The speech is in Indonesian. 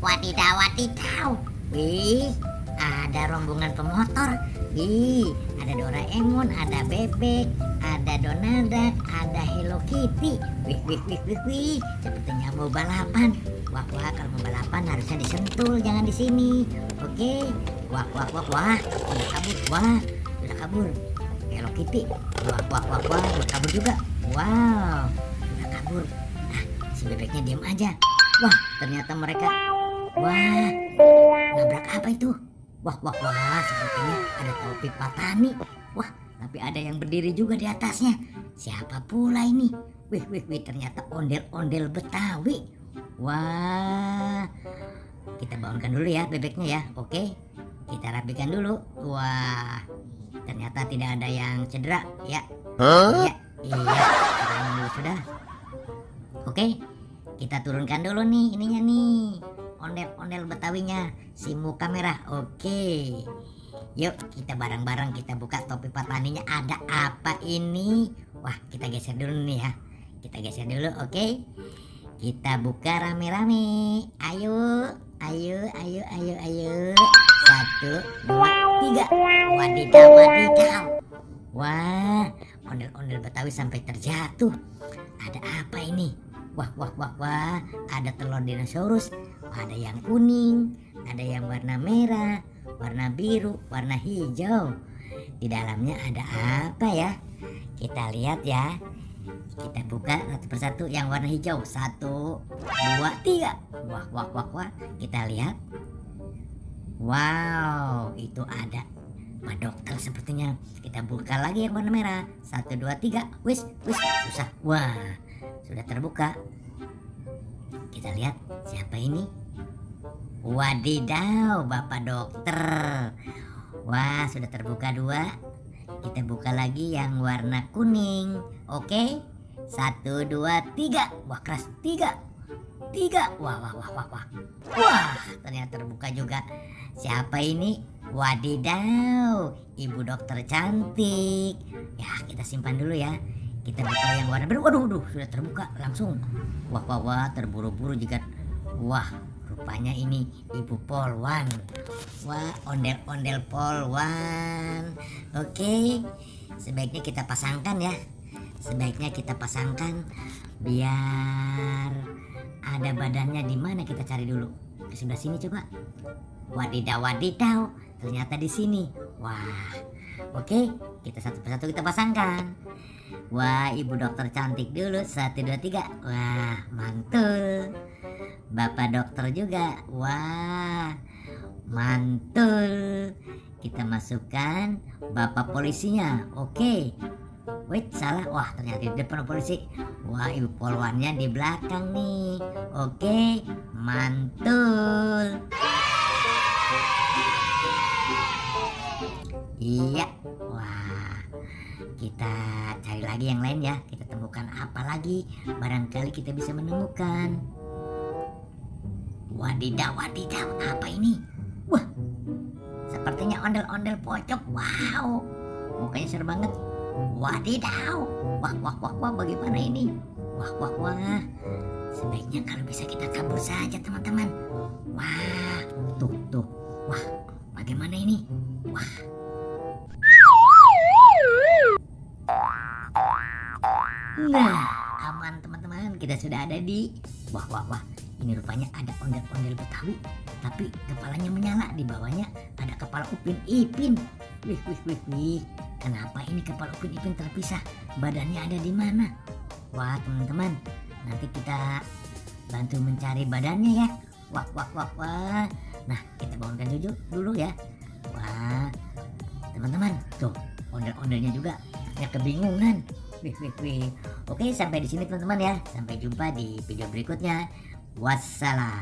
Wadidaw, wadidaw. Wih, ada rombongan pemotor. Wih, ada Doraemon, ada Bebek, ada Donald, ada Hello Kitty. Wih. Sepertinya mau balapan. Wah, kalau mau balapan harusnya disentul, jangan di sini. Oke. Wah. Udah kabur. Udah kabur. Hello Kitty. Wah. Udah kabur juga. Wow. Udah kabur. Nah, si Bebeknya diam aja. Wah, ternyata mereka. Wah, nabrak apa itu? Wah, sepertinya ada topi Patani. Wah, tapi ada yang berdiri juga di atasnya. Siapa pula ini? Wih, ternyata ondel-ondel Betawi. Wah, kita bangunkan dulu ya bebeknya ya. Oke, kita rapikan dulu. Wah, ternyata tidak ada yang cedera ya. Iya, kita dulu sudah. Oke, kita turunkan dulu nih ininya nih. Ondel-ondel Betawinya, si muka merah. Oke. Yuk kita bareng-bareng kita buka topi Pataninya. Ada apa ini? Wah, kita geser dulu nih ya. Kita geser dulu, oke. Kita buka rame-rame. Ayo. 1, 2, 3. Wadidaw. Wah, ondel-ondel Betawi sampai terjatuh. Ada apa ini? Wah, ada telur dinosaurus, ada yang kuning, ada yang warna merah, warna biru, warna hijau. Di dalamnya ada apa ya? Kita lihat ya. Kita buka satu persatu yang warna hijau. 1, 2, 3. Wah. Kita lihat. Wow, itu ada Pak Dokter sepertinya. Kita buka lagi yang warna merah. 1, 2, 3. Wis, susah. Wah, sudah terbuka. Kita lihat siapa ini. Wadidaw, Bapak Dokter. Wah, sudah terbuka 2. Kita buka lagi yang warna kuning. Oke, 1, 2, 3. Wah, keras. 3. Wah, ternyata terbuka juga. Siapa ini? Wadidaw, Ibu Dokter cantik. Ya, kita simpan dulu ya. Kita buka yang warna biru. Waduh, sudah terbuka langsung. Wah, terburu-buru juga. Wah, rupanya ini Ibu Polwan. Wah, ondel-ondel Polwan. Oke, sebaiknya kita pasangkan ya. Biar ada badannya. Di mana kita cari dulu? Di sebelah sini coba. Wadidaw. Ternyata di sini. Wah, oke, kita satu persatu kita pasangkan. Wah, Ibu Dokter cantik dulu. 1, 2, 3. Wah, mantul. Bapak Dokter juga. Wah, mantul. Kita masukkan Bapak Polisinya. Oke. Wait, salah. Wah, ternyata di depan polisi. Wah, Ibu Polwannya di belakang nih. Oke, mantul. Iya. Wah, kita cari lagi yang lain ya. Kita temukan apa lagi? Barangkali kita bisa menemukan. Wadidaw. Apa ini? Wah, sepertinya ondel-ondel pocong. Wow, mukanya serem banget. Wadidaw. Wah, bagaimana ini? Wah. Sebaiknya kalau bisa kita kabur saja teman-teman. Wah, tuh. Wah, bagaimana ini? Wah. Nah, aman teman-teman. Kita sudah ada di. Wah. Ini rupanya ada ondel-ondel Betawi, tapi kepalanya menyala. Di bawahnya ada kepala Upin Ipin. Wih. Kenapa ini kepala Upin Ipin terpisah? Badannya ada di mana? Wah, teman-teman, nanti kita bantu mencari badannya ya. Wah. Nah, kita bangunkan dulu ya. Wah, teman-teman, tuh ondel-ondelnya juga ya kebingungan. Wih. Oke, sampai di sini teman-teman ya. Sampai jumpa di video berikutnya. Wassalam.